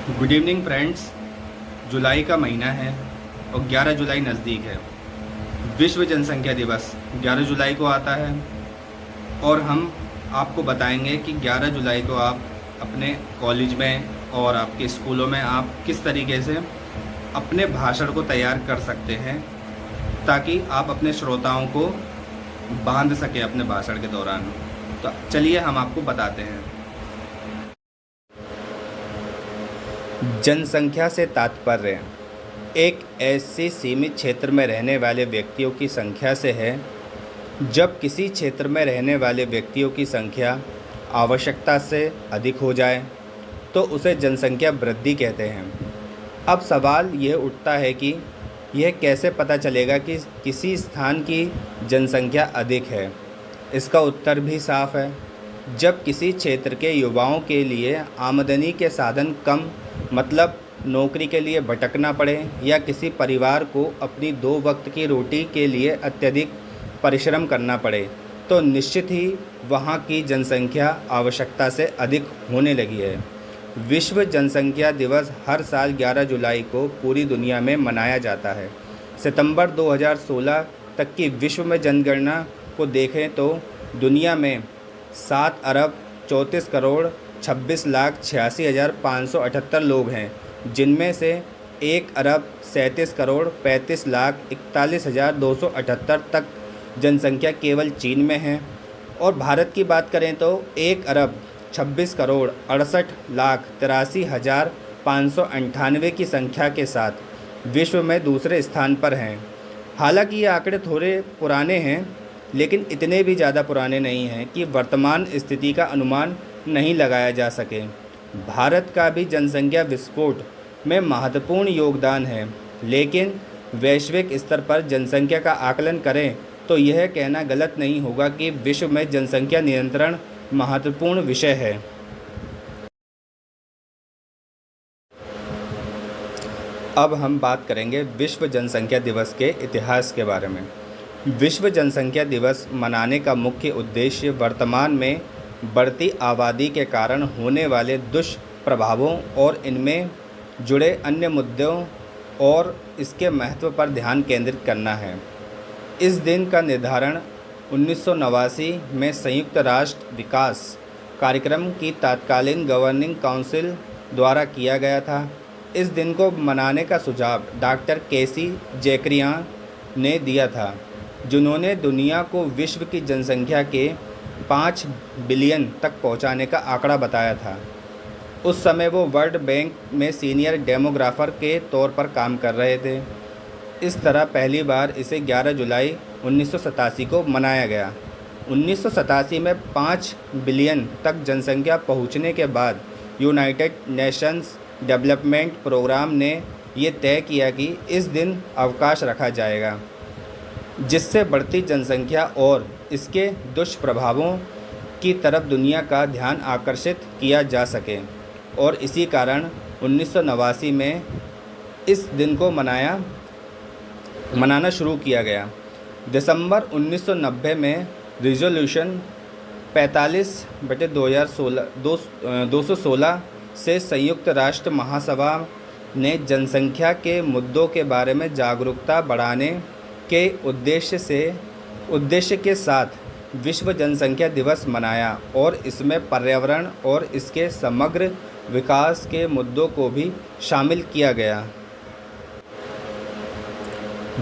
Good evening friends. जुलाई का महीना है और 11 जुलाई नज़दीक है। विश्व जनसंख्या दिवस 11 जुलाई को आता है और हम आपको बताएंगे कि 11 जुलाई को आप अपने कॉलेज में और आपके स्कूलों में आप किस तरीके से अपने भाषण को तैयार कर सकते हैं ताकि आप अपने श्रोताओं को बांध सकें अपने भाषण के दौरान। तो चलिए हम आपको बताते हैं। जनसंख्या से तात्पर्य एक ऐसी सीमित क्षेत्र में रहने वाले व्यक्तियों की संख्या से है। जब किसी क्षेत्र में रहने वाले व्यक्तियों की संख्या आवश्यकता से अधिक हो जाए तो उसे जनसंख्या वृद्धि कहते हैं। अब सवाल यह उठता है कि यह कैसे पता चलेगा कि किसी स्थान की जनसंख्या अधिक है। इसका उत्तर भी साफ है। जब किसी क्षेत्र के युवाओं के लिए आमदनी के साधन कम, मतलब नौकरी के लिए भटकना पड़े, या किसी परिवार को अपनी 2 वक्त की रोटी के लिए अत्यधिक परिश्रम करना पड़े, तो निश्चित ही वहाँ की जनसंख्या आवश्यकता से अधिक होने लगी है। विश्व जनसंख्या दिवस हर साल 11 जुलाई को पूरी दुनिया में मनाया जाता है। सितंबर 2016 तक की विश्व में जनगणना को देखें तो दुनिया में 7 अरब 34 करोड़ 26 लाख 86,578 लोग हैं, जिनमें से 1 अरब 37 करोड़ 35 लाख 41,278 तक जनसंख्या केवल चीन में है। और भारत की बात करें तो 1 अरब 26 करोड़ 68 लाख 83,598 की संख्या के साथ विश्व में दूसरे स्थान पर हैं। हालांकि ये आंकड़े थोड़े पुराने हैं, लेकिन इतने भी ज़्यादा पुराने नहीं हैं कि वर्तमान स्थिति का अनुमान नहीं लगाया जा सके। भारत का भी जनसंख्या विस्फोट में महत्वपूर्ण योगदान है, लेकिन वैश्विक स्तर पर जनसंख्या का आकलन करें तो यह कहना गलत नहीं होगा कि विश्व में जनसंख्या नियंत्रण महत्वपूर्ण विषय है। अब हम बात करेंगे विश्व जनसंख्या दिवस के इतिहास के बारे में। विश्व जनसंख्या दिवस मनाने का मुख्य उद्देश्य वर्तमान में बढ़ती आबादी के कारण होने वाले दुष्प्रभावों और इनमें जुड़े अन्य मुद्दों और इसके महत्व पर ध्यान केंद्रित करना है। इस दिन का निर्धारण 1989 में संयुक्त राष्ट्र विकास कार्यक्रम की तत्कालीन गवर्निंग काउंसिल द्वारा किया गया था। इस दिन को मनाने का सुझाव डॉक्टर केसी जैकरियान ने दिया था, जिन्होंने दुनिया को विश्व की जनसंख्या के 5 बिलियन तक पहुंचाने का आंकड़ा बताया था। उस समय वो वर्ल्ड बैंक में सीनियर डेमोग्राफर के तौर पर काम कर रहे थे। इस तरह पहली बार इसे 11 जुलाई 1987 को मनाया गया। 1987 में 5 बिलियन तक जनसंख्या पहुंचने के बाद यूनाइटेड नेशंस डेवलपमेंट प्रोग्राम ने ये तय किया कि इस दिन अवकाश रखा जाएगा, जिससे बढ़ती जनसंख्या और इसके दुष्प्रभावों की तरफ दुनिया का ध्यान आकर्षित किया जा सके। और इसी कारण 1989 में इस दिन को मनाना शुरू किया गया। दिसंबर 1990 में रिजोल्यूशन 45/216 से संयुक्त राष्ट्र महासभा ने जनसंख्या के मुद्दों के बारे में जागरूकता बढ़ाने के उद्देश्य के साथ विश्व जनसंख्या दिवस मनाया और इसमें पर्यावरण और इसके समग्र विकास के मुद्दों को भी शामिल किया गया।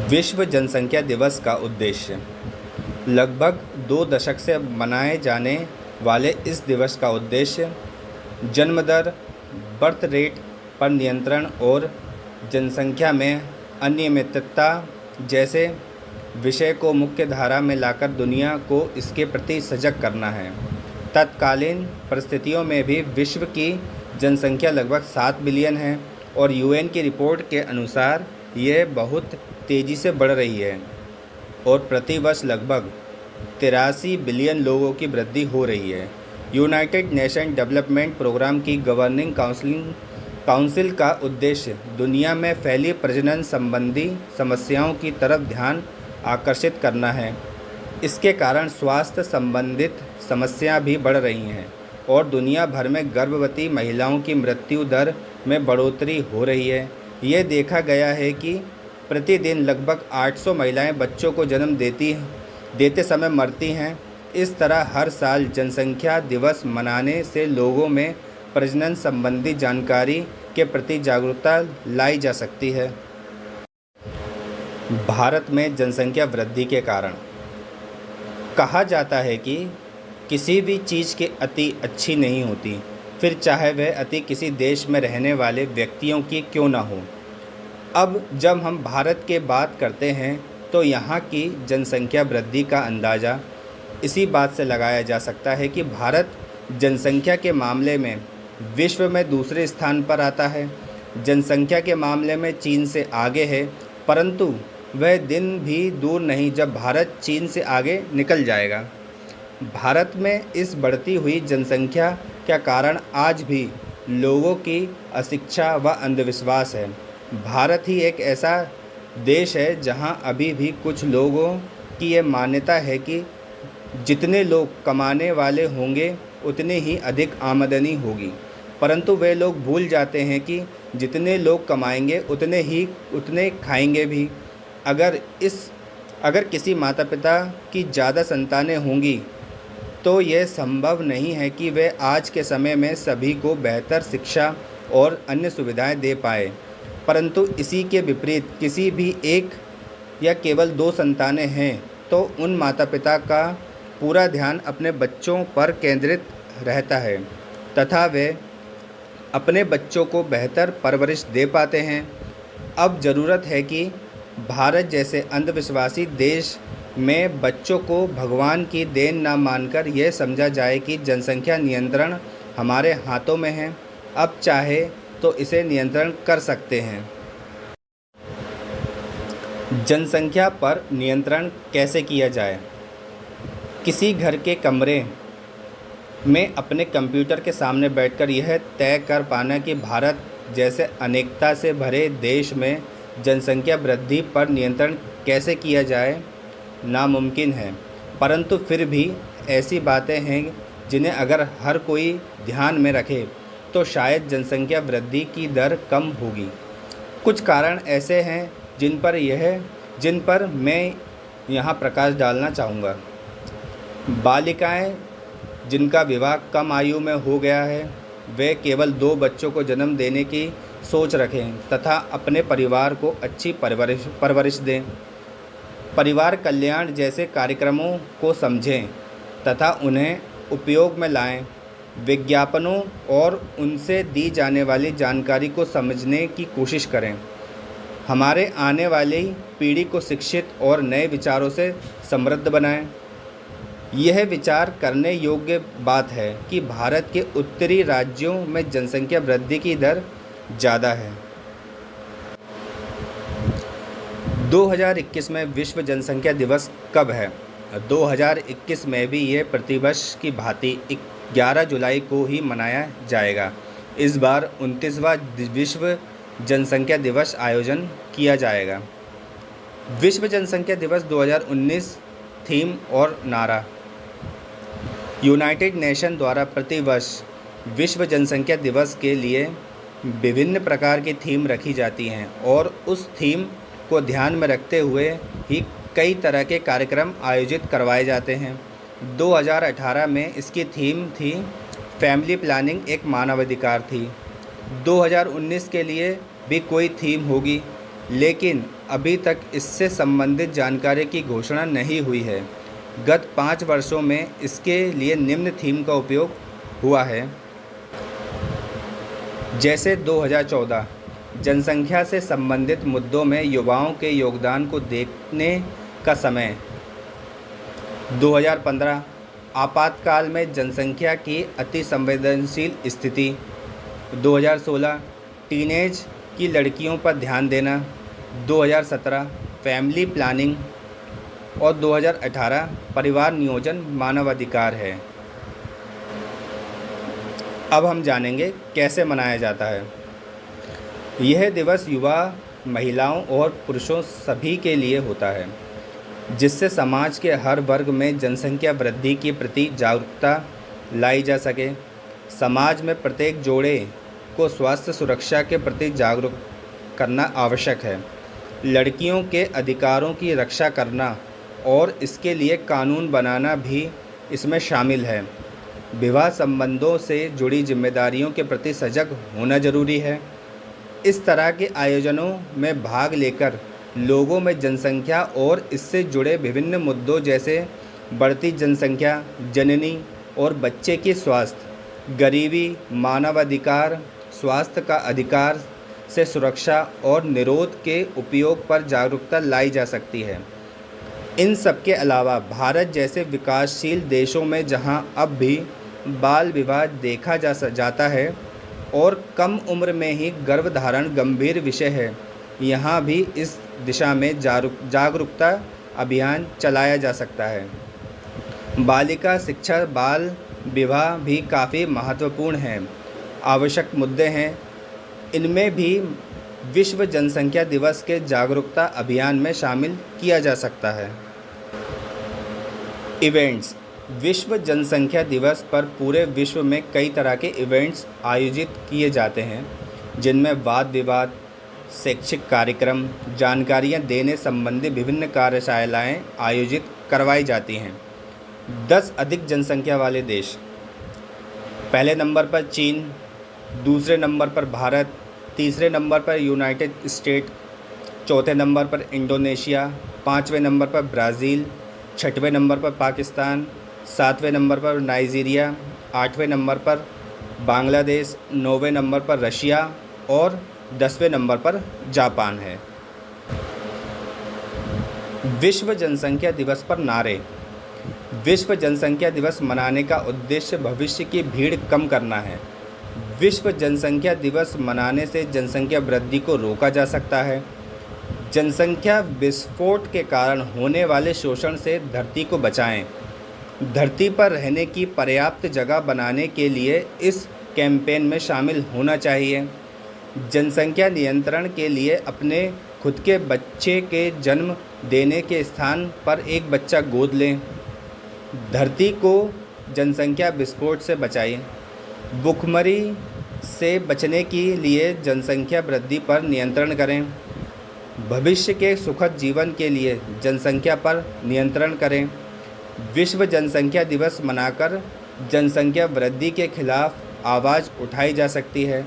विश्व जनसंख्या दिवस का उद्देश्य लगभग 2 दशक से मनाए जाने वाले इस दिवस का उद्देश्य जन्म दर, बर्थ रेट पर नियंत्रण और जनसंख्या में अनियमितता जैसे विषय को मुख्य धारा में लाकर दुनिया को इसके प्रति सजग करना है। तत्कालीन परिस्थितियों में भी विश्व की जनसंख्या लगभग 7 बिलियन है और यूएन की रिपोर्ट के अनुसार यह बहुत तेज़ी से बढ़ रही है और प्रतिवर्ष लगभग 83 बिलियन लोगों की वृद्धि हो रही है। यूनाइटेड नेशन डेवलपमेंट प्रोग्राम की गवर्निंग काउंसिल का उद्देश्य दुनिया में फैली प्रजनन संबंधी समस्याओं की तरफ ध्यान आकर्षित करना है। इसके कारण स्वास्थ्य संबंधित समस्याएं भी बढ़ रही हैं और दुनिया भर में गर्भवती महिलाओं की मृत्यु दर में बढ़ोतरी हो रही है। ये देखा गया है कि प्रतिदिन लगभग 800 महिलाएं बच्चों को जन्म देते समय मरती हैं। इस तरह हर साल जनसंख्या दिवस मनाने से लोगों में प्रजनन संबंधी जानकारी के प्रति जागरूकता लाई जा सकती है। भारत में जनसंख्या वृद्धि के कारण कहा जाता है कि किसी भी चीज़ की अति अच्छी नहीं होती, फिर चाहे वह अति किसी देश में रहने वाले व्यक्तियों की क्यों ना हो। अब जब हम भारत की बात करते हैं तो यहाँ की जनसंख्या वृद्धि का अंदाज़ा इसी बात से लगाया जा सकता है कि भारत जनसंख्या के मामले में विश्व में दूसरे स्थान पर आता है। जनसंख्या के मामले में चीन से आगे है, परंतु वह दिन भी दूर नहीं जब भारत चीन से आगे निकल जाएगा। भारत में इस बढ़ती हुई जनसंख्या का कारण आज भी लोगों की अशिक्षा व अंधविश्वास है। भारत ही एक ऐसा देश है जहां अभी भी कुछ लोगों की ये मान्यता है कि जितने लोग कमाने वाले होंगे उतनी ही अधिक आमदनी होगी, परंतु वे लोग भूल जाते हैं कि जितने लोग कमाएंगे उतने खाएंगे भी। अगर किसी माता पिता की ज़्यादा संतानें होंगी तो यह संभव नहीं है कि वे आज के समय में सभी को बेहतर शिक्षा और अन्य सुविधाएं दे पाए, परंतु इसी के विपरीत किसी भी एक या केवल 2 संतानें हैं तो उन माता पिता का पूरा ध्यान अपने बच्चों पर केंद्रित रहता है तथा वे अपने बच्चों को बेहतर परवरिश दे पाते हैं। अब ज़रूरत है कि भारत जैसे अंधविश्वासी देश में बच्चों को भगवान की देन न मानकर यह समझा जाए कि जनसंख्या नियंत्रण हमारे हाथों में है। अब चाहे तो इसे नियंत्रण कर सकते हैं। जनसंख्या पर नियंत्रण कैसे किया जाए? किसी घर के कमरे में अपने कंप्यूटर के सामने बैठकर यह तय कर पाना कि भारत जैसे अनेकता से भरे देश में जनसंख्या वृद्धि पर नियंत्रण कैसे किया जाए नामुमकिन है, परंतु फिर भी ऐसी बातें हैं जिन्हें अगर हर कोई ध्यान में रखे तो शायद जनसंख्या वृद्धि की दर कम होगी। कुछ कारण ऐसे हैं जिन पर मैं यहाँ प्रकाश डालना चाहूँगा। बालिकाएं जिनका विवाह कम आयु में हो गया है, वे केवल 2 बच्चों को जन्म देने की सोच रखें तथा अपने परिवार को अच्छी परवरिश दें। परिवार कल्याण जैसे कार्यक्रमों को समझें तथा उन्हें उपयोग में लाएं। विज्ञापनों और उनसे दी जाने वाली जानकारी को समझने की कोशिश करें। हमारे आने वाली पीढ़ी को शिक्षित और नए विचारों से समृद्ध बनाएं। यह विचार करने योग्य बात है कि भारत के उत्तरी राज्यों में जनसंख्या वृद्धि की दर ज़्यादा है। 2021 में विश्व जनसंख्या दिवस कब है? 2021 में भी यह प्रतिवर्ष की भांति 11 जुलाई को ही मनाया जाएगा। इस बार 29वां विश्व जनसंख्या दिवस आयोजन किया जाएगा। विश्व जनसंख्या दिवस 2019 थीम और नारा। यूनाइटेड नेशन द्वारा प्रतिवर्ष विश्व जनसंख्या दिवस के लिए विभिन्न प्रकार की थीम रखी जाती हैं और उस थीम को ध्यान में रखते हुए ही कई तरह के कार्यक्रम आयोजित करवाए जाते हैं। 2018 में इसकी थीम थी फैमिली प्लानिंग एक मानवाधिकार थी। 2019 के लिए भी कोई थीम होगी, लेकिन अभी तक इससे संबंधित जानकारी की घोषणा नहीं हुई है। गत 5 वर्षों में इसके लिए निम्न थीम का उपयोग हुआ है। जैसे 2014 जनसंख्या से संबंधित मुद्दों में युवाओं के योगदान को देखने का समय, 2015 आपातकाल में जनसंख्या की अति संवेदनशील स्थिति, 2016 टीनेज की लड़कियों पर ध्यान देना, 2017 फैमिली प्लानिंग और 2018 परिवार नियोजन मानवाधिकार है। अब हम जानेंगे कैसे मनाया जाता है। यह दिवस युवा, महिलाओं और पुरुषों सभी के लिए होता है, जिससे समाज के हर वर्ग में जनसंख्या वृद्धि के प्रति जागरूकता लाई जा सके। समाज में प्रत्येक जोड़े को स्वास्थ्य सुरक्षा के प्रति जागरूक करना आवश्यक है। लड़कियों के अधिकारों की रक्षा करना और इसके लिए कानून बनाना भी इसमें शामिल है। विवाह संबंधों से जुड़ी जिम्मेदारियों के प्रति सजग होना जरूरी है। इस तरह के आयोजनों में भाग लेकर लोगों में जनसंख्या और इससे जुड़े विभिन्न मुद्दों जैसे बढ़ती जनसंख्या, जननी और बच्चे की स्वास्थ्य, गरीबी, मानवाधिकार, स्वास्थ्य का अधिकार से सुरक्षा और निरोध के उपयोग पर जागरूकता लाई जा सकती है। इन सब के अलावा भारत जैसे विकासशील देशों में जहां अब भी बाल विवाह देखा जाता है और कम उम्र में ही गर्भधारण गंभीर विषय है, यहाँ भी इस दिशा में जागरूकता अभियान चलाया जा सकता है। बालिका शिक्षा, बाल विवाह भी काफ़ी महत्वपूर्ण हैं, आवश्यक मुद्दे हैं। इनमें भी विश्व जनसंख्या दिवस के जागरूकता अभियान में शामिल किया जा सकता है। इवेंट्स। विश्व जनसंख्या दिवस पर पूरे विश्व में कई तरह के इवेंट्स आयोजित किए जाते हैं, जिनमें वाद विवाद, शैक्षिक कार्यक्रम, जानकारियाँ देने संबंधी विभिन्न कार्यशालाएँ आयोजित करवाई जाती हैं। 10 अधिक जनसंख्या वाले देश। पहले नंबर पर चीन, दूसरे नंबर पर भारत, तीसरे नंबर पर यूनाइटेड स्टेट, चौथे नंबर पर इंडोनेशिया, पाँचवें नंबर पर ब्राज़ील, छठवें नंबर पर पाकिस्तान, सातवें नंबर पर नाइजीरिया, आठवें नंबर पर बांग्लादेश, नौवें नंबर पर रशिया और 10वें नंबर पर जापान है। विश्व जनसंख्या दिवस पर नारे। विश्व जनसंख्या दिवस मनाने का उद्देश्य भविष्य की भीड़ कम करना है। विश्व जनसंख्या दिवस मनाने से जनसंख्या वृद्धि को रोका जा सकता है। जनसंख्या विस्फोट के कारण होने वाले शोषण से धरती को बचाएं। धरती पर रहने की पर्याप्त जगह बनाने के लिए इस कैंपेन में शामिल होना चाहिए। जनसंख्या नियंत्रण के लिए अपने खुद के बच्चे के जन्म देने के स्थान पर एक बच्चा गोद लें। धरती को जनसंख्या विस्फोट से बचाएं। भुखमरी से बचने के लिए जनसंख्या वृद्धि पर नियंत्रण करें। भविष्य के सुखद जीवन के लिए जनसंख्या पर नियंत्रण करें। विश्व जनसंख्या दिवस मनाकर जनसंख्या वृद्धि के खिलाफ आवाज़ उठाई जा सकती है।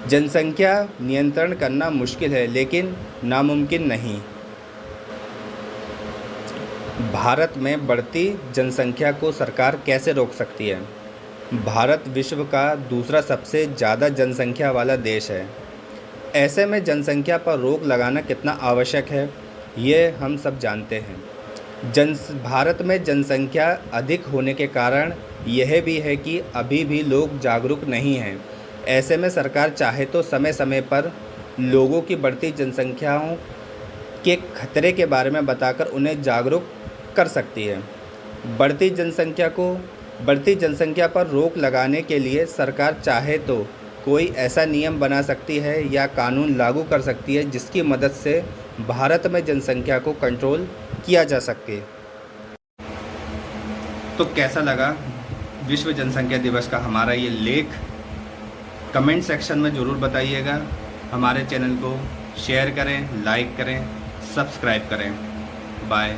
जनसंख्या नियंत्रण करना मुश्किल है, लेकिन नामुमकिन नहीं। भारत में बढ़ती जनसंख्या को सरकार कैसे रोक सकती है? भारत विश्व का दूसरा सबसे ज़्यादा जनसंख्या वाला देश है। ऐसे में जनसंख्या पर रोक लगाना कितना आवश्यक है, ये हम सब जानते हैं। भारत में जनसंख्या अधिक होने के कारण यह भी है कि अभी भी लोग जागरूक नहीं हैं। ऐसे में सरकार चाहे तो समय समय पर लोगों की बढ़ती जनसंख्याओं के खतरे के बारे में बताकर उन्हें जागरूक कर सकती है। बढ़ती जनसंख्या पर रोक लगाने के लिए सरकार चाहे तो कोई ऐसा नियम बना सकती है या कानून लागू कर सकती है जिसकी मदद से भारत में जनसंख्या को कंट्रोल किया जा सके। तो कैसा लगा विश्व जनसंख्या दिवस का हमारा ये लेख? कमेंट सेक्शन में ज़रूर बताइएगा। हमारे चैनल को शेयर करें, लाइक करें, सब्सक्राइब करें। बाय।